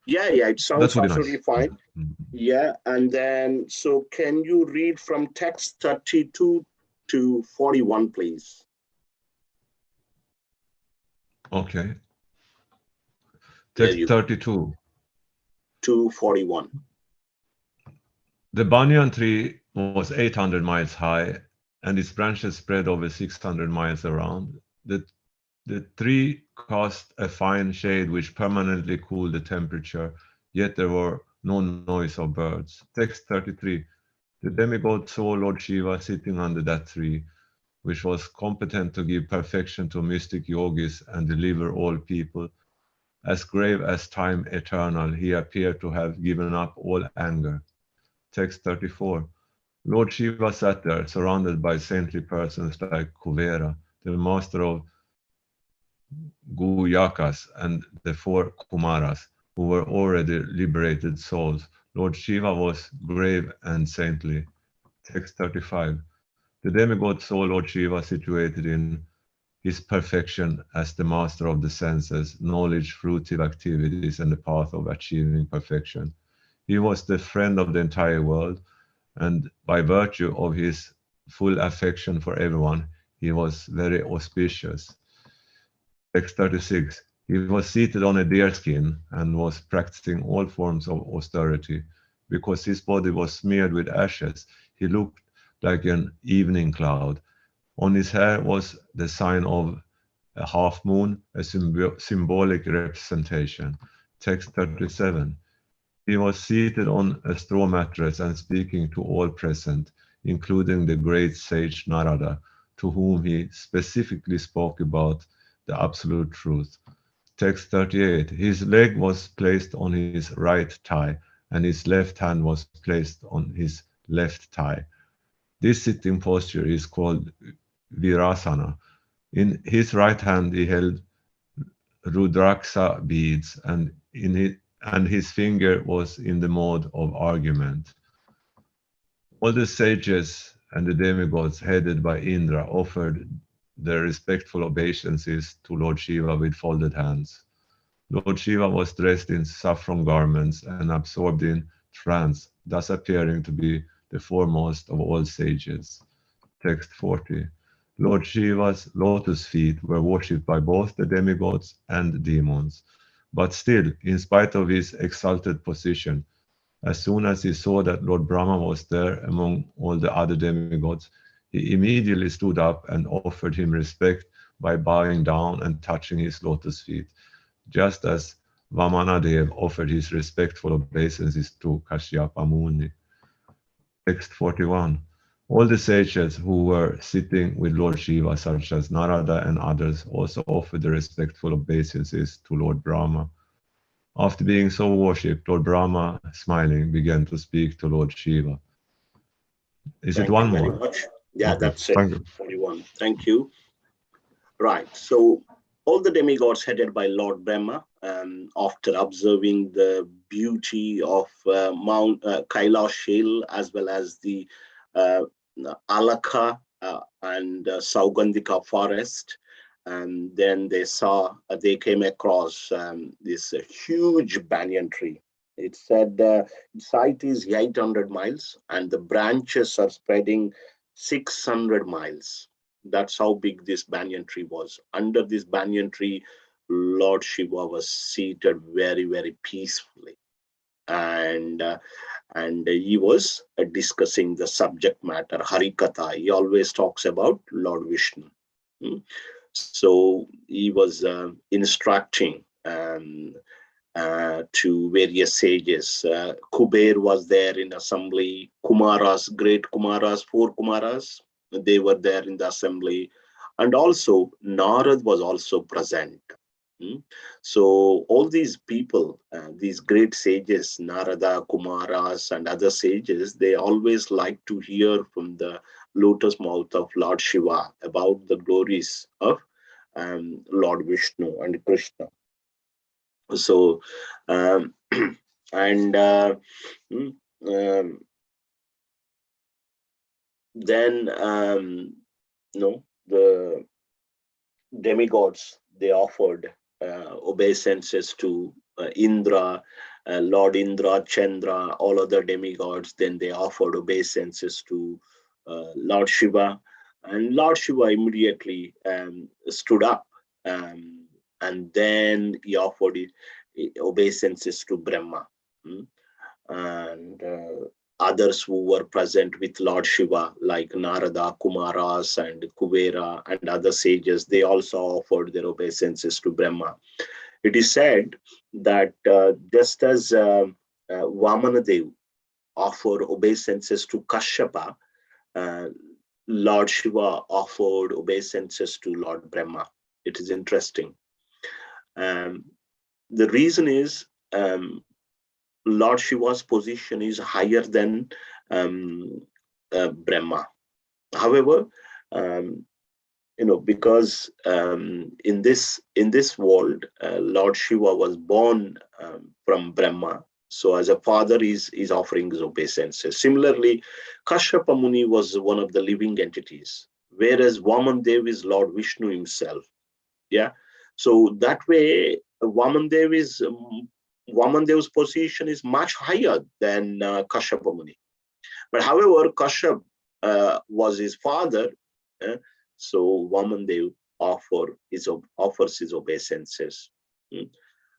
Yeah, it sounds That would be absolutely nice. fine. Yeah, and then, so can you read from text 32 to 41, please? Okay. There Text you go. 32. To 41. The banyan tree was 800 miles high, and its branches spread over 600 miles around. The tree cast a fine shade which permanently cooled the temperature, yet there were no noise of birds. Text 33. The demigod saw Lord Shiva sitting under that tree, which was competent to give perfection to mystic yogis and deliver all people. As grave as time eternal, he appeared to have given up all anger. Text 34. Lord Shiva sat there, surrounded by saintly persons like Kuvera, the master of Guyakas, and the four Kumaras, who were already liberated souls. Lord Shiva was grave and saintly. Text 35. The demigod saw Lord Shiva situated in his perfection as the master of the senses, knowledge, fruitive activities, and the path of achieving perfection. He was the friend of the entire world, and by virtue of his full affection for everyone, he was very auspicious. Text 36. He was seated on a deerskin and was practicing all forms of austerity. Because his body was smeared with ashes, he looked like an evening cloud. On his hair was the sign of a half moon, a symbolic representation. Text 37. He was seated on a straw mattress and speaking to all present, including the great sage Narada, to whom he specifically spoke about the absolute truth. Text 38. His leg was placed on his right thigh, and his left hand was placed on his left thigh. This sitting posture is called Virasana. In his right hand he held Rudraksha beads, and his finger was in the mode of argument. All the sages and the demigods headed by Indra offered their respectful obeisances to Lord Shiva with folded hands. Lord Shiva was dressed in saffron garments and absorbed in trance, thus appearing to be the foremost of all sages. Text 40. Lord Shiva's lotus feet were worshipped by both the demigods and demons. But still, in spite of his exalted position, as soon as he saw that Lord Brahma was there among all the other demigods, he immediately stood up and offered him respect by bowing down and touching his lotus feet, just as Vamanadev offered his respectful obeisances to Kashyapa Muni. Text 41. All the sages who were sitting with Lord Shiva, such as Narada and others, also offered the respectful obeisances to Lord Brahma. After being so worshipped, Lord Brahma, smiling, began to speak to Lord Shiva. Is it Thank one you very more? much. Yeah, Okay, that's it. thank you. 41. Thank you. Right. So all the demigods headed by Lord Brahma, after observing the beauty of Mount Kailash Hill as well as the uh, Alaka and Saugandhika forest, and then they came across this huge banyan tree. It said its height is 800 miles and the branches are spreading 600 miles. That's how big this banyan tree was. Under this banyan tree, Lord Shiva was seated very, very peacefully, and he was discussing the subject matter, Harikatha. He always talks about Lord Vishnu. Hmm. So he was instructing to various sages. Kuber was there in assembly. Kumaras, great Kumaras, four Kumaras, they were there in the assembly, and also Narad was also present. Hmm. So all these people, these great sages, Narada, Kumaras, and other sages, they always like to hear from the lotus mouth of Lord Shiva about the glories of Lord Vishnu and Krishna. So, and mm, um, then no, the demigods, they offered obeisances to Indra, Lord Indra, Chandra, all other demigods. Then they offered obeisances to Lord Shiva, and Lord Shiva immediately stood up, and then he offered obeisances to Brahma. And others who were present with Lord Shiva, like Narada, Kumaras, and Kuvera, and other sages, they also offered their obeisances to Brahma. It is said that just as Vamanadev offered obeisances to Kashyapa, uh, Lord Shiva offered obeisances to Lord Brahma. It is interesting. Um, the reason is Lord Shiva's position is higher than Brahma. However, um, because in this world, Lord Shiva was born from Brahma. So as a father, is offering his obeisances. Similarly, Kashyapa Muni was one of the living entities, whereas Vamandev is Lord Vishnu himself. Yeah. So that way, Vamandev's position is much higher than Kashyapa Muni. But however, Kashyap was his father, uh, so Vamandev offers his obeisances. Mm.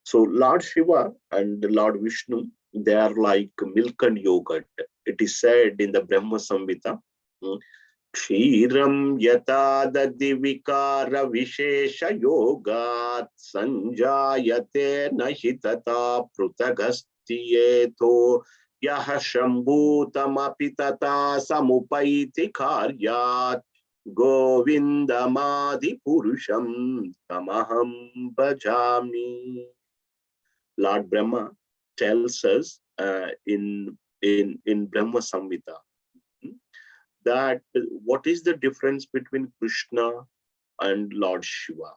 So Lord Shiva and Lord Vishnu, they are like milk and yogurt. It is said in the Brahma Samhita, क्षीरं यथा दधिविकार विशेष योगात् संजायते न हि तथा पृथगस्त्येथो यः शम्भूतमपि तथा समुपैति कार्यात् गोविन्दमादि पुरुषं तमहं भजामि. Lord Brahma tells us in Brahma Samhita that what is the difference between Krishna and Lord Shiva.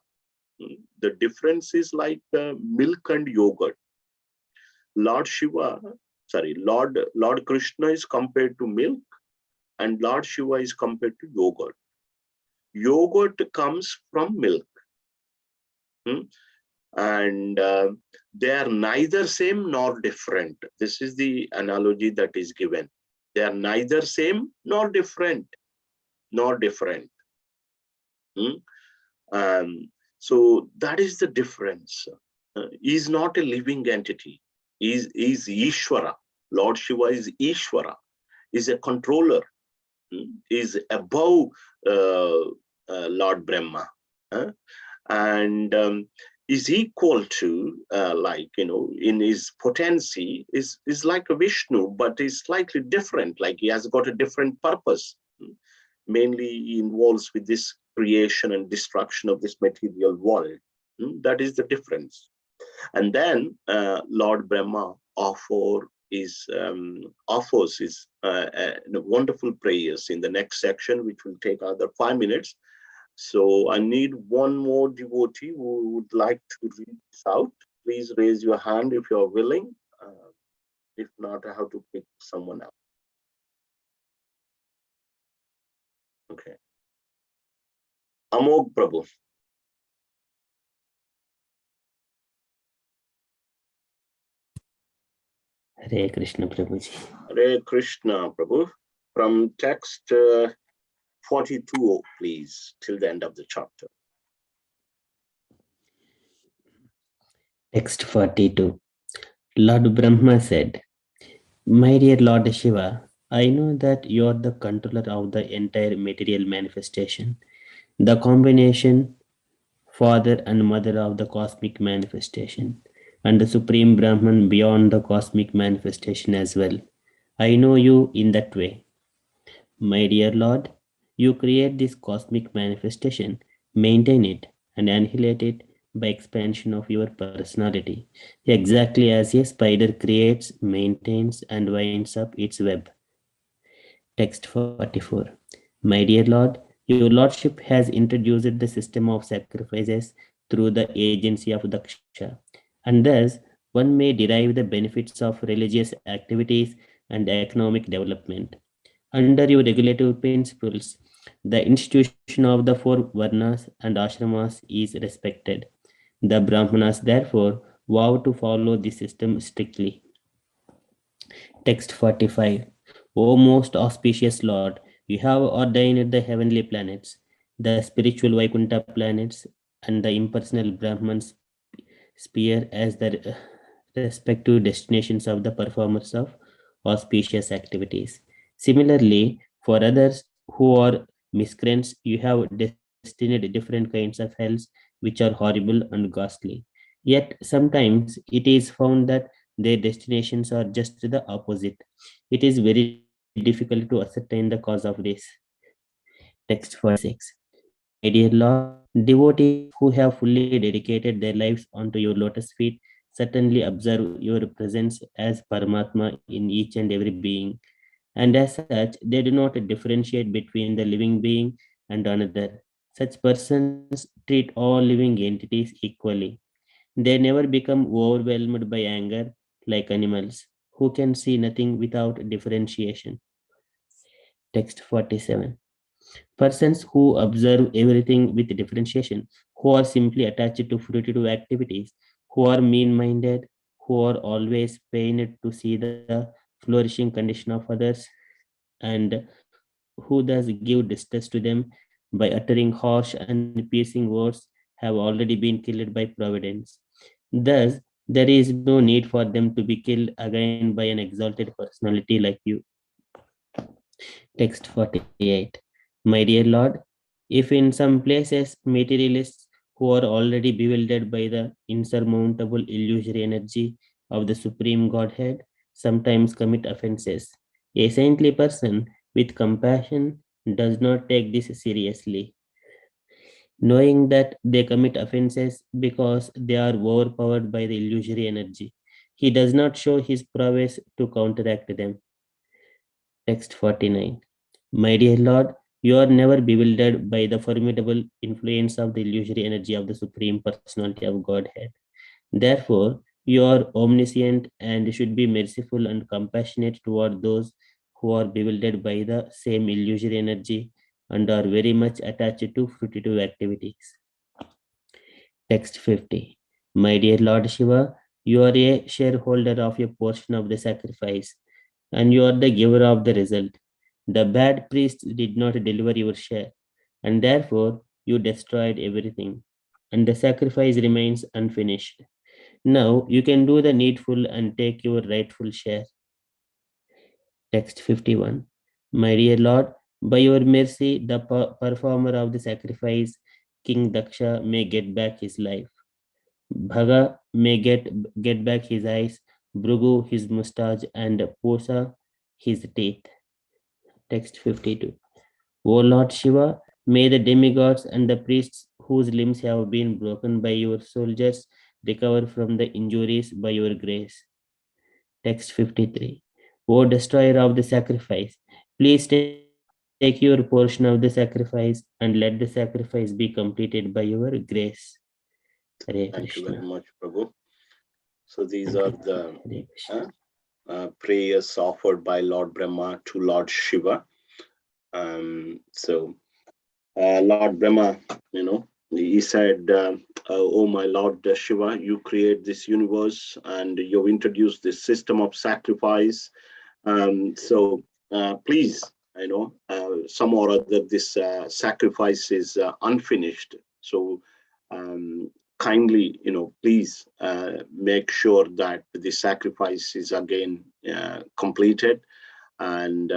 The difference is like milk and yogurt. Lord Krishna is compared to milk, and Lord Shiva is compared to yogurt. Yogurt comes from milk. And they are neither same nor different. This is the analogy that is given. They are neither same nor different. So that is the difference. He is not a living entity. He is Ishvara. Lord Shiva is Ishvara. Is a controller. Is above Lord Brahma. And is equal to, in his potency, is like a Vishnu, but is slightly different, like he has got a different purpose. Mainly involves with this creation and destruction of this material world. That is the difference. And then Lord Brahma offers his wonderful prayers in the next section, which will take another 5 minutes. So I need one more devotee who would like to read this out. Please raise your hand if you're willing. If not, I have to pick someone else. Okay. Amog Prabhu. Hare Krishna Prabhuji. Hare Krishna Prabhu. From text 42, please, till the end of the chapter. Text 42. Lord Brahma said, "My dear Lord Shiva, I know that you are the controller of the entire material manifestation, the combination, father and mother of the cosmic manifestation, and the supreme Brahman beyond the cosmic manifestation as well. I know you in that way. My dear Lord, you create this cosmic manifestation, maintain it, and annihilate it by expansion of your personality, exactly as a spider creates, maintains, and winds up its web." Text 44. My dear Lord, your Lordship has introduced the system of sacrifices through the agency of Daksha, and thus one may derive the benefits of religious activities and economic development. Under your regulative principles, the institution of the 4 varnas and ashramas is respected. The Brahmanas therefore vow to follow this system strictly. Text 45. O most auspicious Lord, you have ordained the heavenly planets, the spiritual Vaikuntha planets, and the impersonal Brahman's sphere as the respective destinations of the performers of auspicious activities. Similarly, for others who are miscreants, you have destined different kinds of hells which are horrible and ghastly. Yet sometimes it is found that their destinations are just the opposite. It is very difficult to ascertain the cause of this. Text 46. My dear Lord, devotees who have fully dedicated their lives onto your lotus feet certainly observe your presence as Paramatma in each and every being, and as such, they do not differentiate between the living being and another. Such persons treat all living entities equally. They never become overwhelmed by anger like animals, who can see nothing without differentiation. Text 47. Persons who observe everything with differentiation, who are simply attached to fruitive activities, who are mean minded, who are always pained to see the flourishing condition of others, and who thus give distress to them by uttering harsh and piercing words, have already been killed by providence. Thus, there is no need for them to be killed again by an exalted personality like you. Text 48. My dear Lord, if in some places materialists who are already bewildered by the insurmountable illusory energy of the Supreme Godhead sometimes commit offenses, a saintly person with compassion does not take this seriously, knowing that they commit offenses because they are overpowered by the illusory energy. He does not show his prowess to counteract them. Text 49. My dear Lord, you are never bewildered by the formidable influence of the illusory energy of the Supreme Personality of Godhead. Therefore, you are omniscient and should be merciful and compassionate toward those who are bewildered by the same illusory energy and are very much attached to fruitive activities. Text 50. My dear Lord Shiva, you are a shareholder of a portion of the sacrifice, and you are the giver of the result. The bad priest did not deliver your share, and therefore you destroyed everything, and the sacrifice remains unfinished. Now you can do the needful and take your rightful share. Text 51. My dear Lord, by your mercy, the performer of the sacrifice, King Daksha, may get back his life. Bhaga may get back his eyes, Bhrugu his mustache, and Posa his teeth. Text 52. O Lord Shiva, may the demigods and the priests whose limbs have been broken by your soldiers recover from the injuries by your grace. Text 53. O destroyer of the sacrifice, please take your portion of the sacrifice and let the sacrifice be completed by your grace. Hare Thank you Krishna. very much, Prabhu. So these Thank are you. the Hare Krishna. prayers offered by Lord Brahma to Lord Shiva. So Lord Brahma, he said, "Oh my Lord Shiva, you create this universe and you introduce this system of sacrifice. So please, some or other, this sacrifice is unfinished. So um, kindly, please make sure that the sacrifice is again completed, and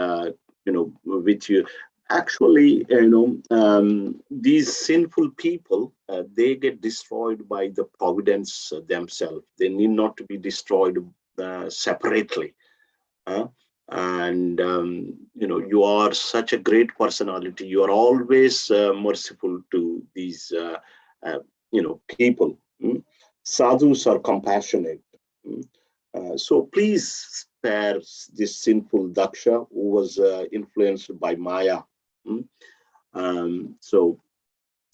with you." Actually, these sinful people, they get destroyed by the providence themselves. They need not to be destroyed separately. uh, and you are such a great personality. You are always merciful to these uh, people. Sadhus are compassionate. mm. So please spare this sinful Daksha who was influenced by Maya. mm. So,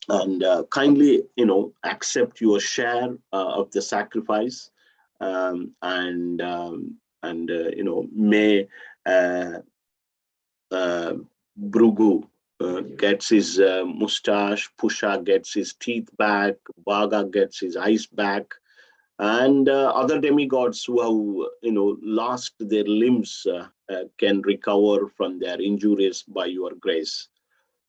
and kindly accept your share of the sacrifice, and may uh, uh, Brugu gets his mustache, Pusha gets his teeth back, Baga gets his eyes back, and other demigods who have lost their limbs can recover from their injuries by your grace.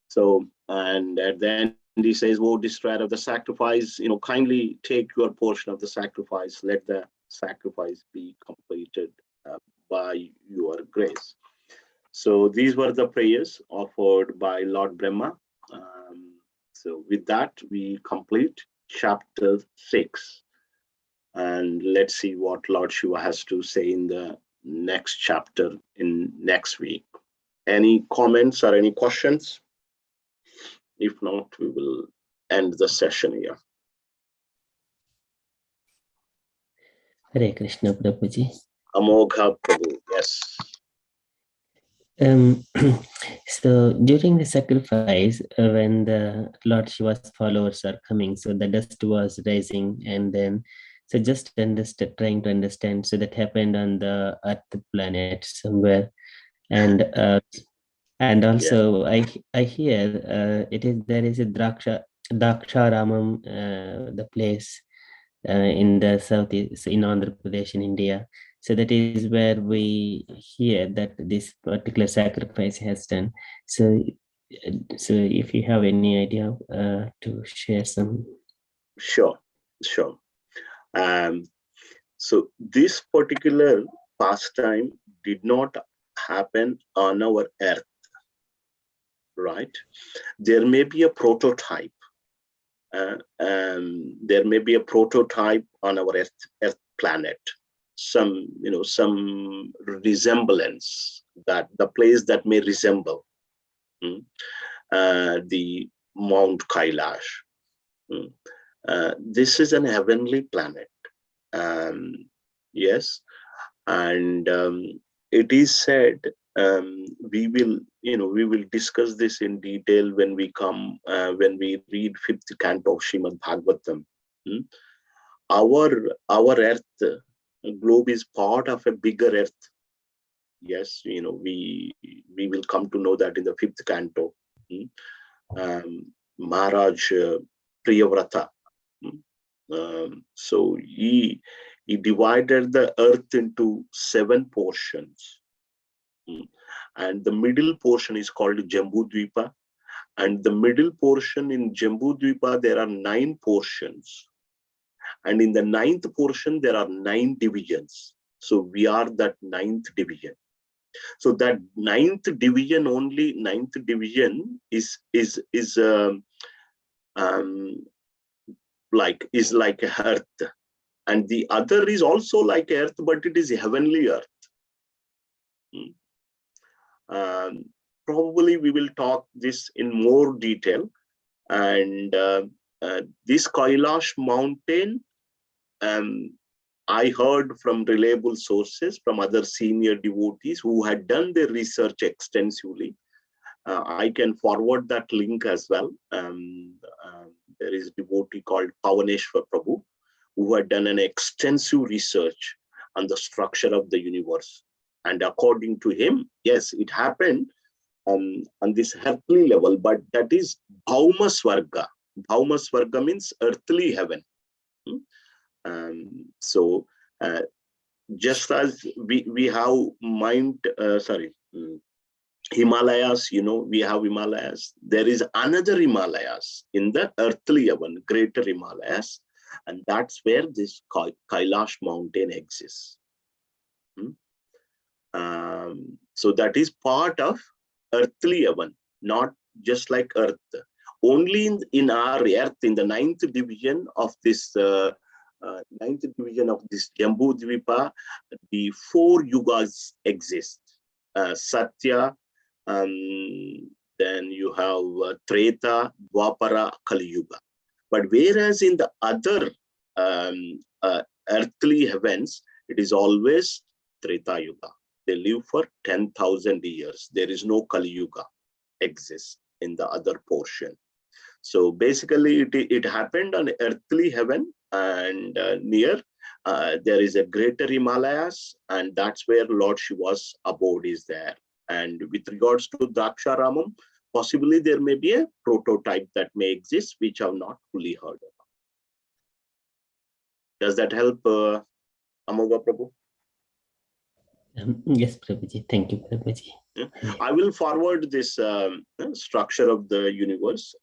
So, and at the end he says, "Oh, destroyer of the sacrifice, kindly take your portion of the sacrifice. Let the sacrifice be completed by your grace. So these were the prayers offered by Lord Brahma. So with that, we complete chapter 6. And let's see what Lord Shiva has to say in the next chapter in next week. Any comments or any questions? If not, we will end the session here. Hare Krishna, Prabhuji. Amogha Prabhu, yes. So during the sacrifice, when the Lord Shiva's followers are coming, so the dust was rising, and then so just trying to understand. So that happened on the Earth planet somewhere, and also I hear there is a Daksharamam, the place in the southeast in Andhra Pradesh in India. So that is where we hear that this particular sacrifice has done. So if you have any idea to share some. Sure. So this particular pastime did not happen on our earth, right? There may be a prototype. There may be a prototype on our earth planet. Some resemblance, that the place that may resemble the Mount Kailash. This is an heavenly planet. Yes, and it is said, we will discuss this in detail when we read 5th canto of Srimad Bhagavatam. Our earth globe is part of a bigger earth. Yes, we will come to know that in the 5th canto. Maharaj Priyavrata. So he divided the earth into 7 portions. And the middle portion is called Jambudvipa. And the middle portion in Jambudvipa, there are 9 portions. And in the 9th portion, there are 9 divisions. So we are that 9th division. So that 9th division is like a earth. And the other is also like earth, but it is heavenly earth. Probably we will talk this in more detail. And this Kailash mountain, I heard from reliable sources, from other senior devotees who had done their research extensively. I can forward that link as well. There is a devotee called Pavaneshwar Prabhu, who had done an extensive research on the structure of the universe. And according to him, yes, it happened on this earthly level, but that is Bhauma Swarga. Bhauma Swarga means earthly heaven. So just as we have Himalayas, we have Himalayas. There is another Himalayas in the earthly heaven, greater Himalayas, and that's where this Kailash mountain exists. So that is part of earthly heaven, not just like earth. Only in our earth, in the 9th division of this Jambudvipa, the 4 yugas exist. Satya, then you have Treta, Dwapara, Kali Yuga. But whereas in the other earthly heavens, it is always Treta Yuga. They live for 10,000 years. There is no Kali Yuga exists in the other portion. So basically, it happened on earthly heaven, and near there is a greater Himalayas, and that's where Lord Shiva's abode is there. And with regards to Daksharamam, possibly there may be a prototype that may exist, which I have not fully heard about. Does that help, Amogha Prabhu? Yes, Prabhuji. Thank you, Prabhuji. I will forward this structure of the universe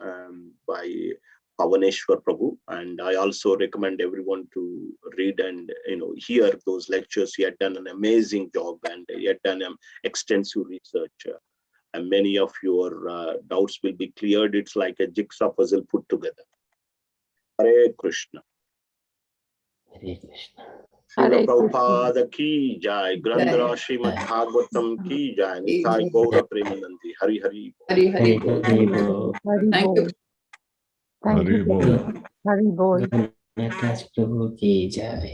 by Pavaneshwar Prabhu, and I also recommend everyone to read and hear those lectures. He had done an amazing job, and he had done extensive research, and many of your doubts will be cleared. It's like a jigsaw puzzle put together. Hare Krishna. Hare Krishna. Srila Hare Prabhupada ki jai, Grandhara Srimad Bhagavatam ki jai, Nitai Gaura Premanandi, Hari Hari. Hari Hari Hare Bol. Krishna. Hari Thank you. Bol. Thank you. Hari Bol. Hari Bol. Nataraja Prabhu ki jai.